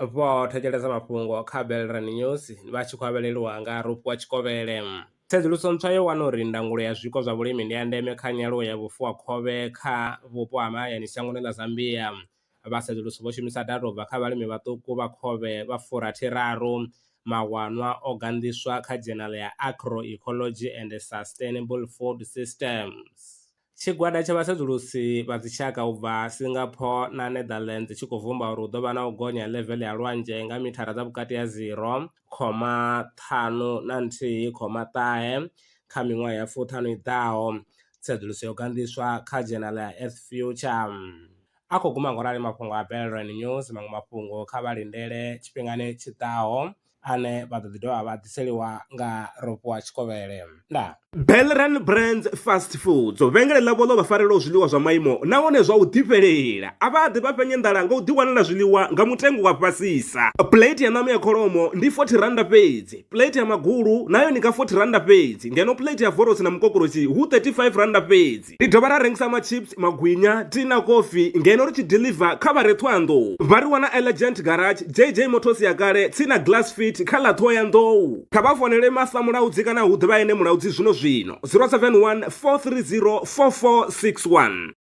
vho thetshelesa mafhungo kha Belran News vha tshi khou avheleliwa nga Rupu wa Tshikovhele. Tsedzuluso ntswa yo wana uri ndangulo ya zwiko zwa vhulimi ndi ya ndeme kha nyaluwo ya vhufu ha khovhe kha vhupo ha mahayani shangoni ḽa Zambia. Vha Tsedzuluso vho shumisa data u bva kha vhalimi vhaṱuku vha khovhe vha 43 mawanwa o gandiswa kha Journal ya Agroecology and Sustainable Food Systems. Tshigwada tsha vhasedzulusi vha dzitshaka u bva Singapore na Netherlands tshi khou vumba uri hu ḓo vha na u gonya level ya lwanzhe nga mithara dza vhukati ya 0,5 na 1,9 kha miṅwaha ya 50 i ḓaho. Tsedzuluso yo gandiswa kha Journal ya Earth Future. A khou guma ngorali mafhungo a Belran News, maṅwe mafhungo kha vha lindele tshifhingani tshi ḓaho ane vha ḓo ḓi dovha vha ḓiseliwa nga Rupu wa Tshikovhele. Ndaa. Belran Brands Fast Foods vhengele ḽavho ḽo vha farela zwiḽiwa zwa maimo nahone zwa u ḓifhelela. A vha ḓi vha fhe nyanḓala nga u ḓiwanela zwiḽiwa nga mutengo wa fhasisa. Plate ya ṋama ya kholomo ndi 40 randa fhedzi, plate ya magulu nayo ndi nga 40 randa fhedzi, ngeno plate ya vorosi na mukokoroshi hu 35 randa fhedzi. Ri dovha ra rengisa machips, magwinya, tea na coffee ngeno ri tshi deliver kha vha re Thohoyandou. Vha ri wana Elegant Garage, JJ Motors ya kale, tsina Glass Fit kha ḽa Thohoyandou. Kha vha fonele Masa Mulaudzi kana hu ḓivha ene Mulaudzi zwino 071 430 4461.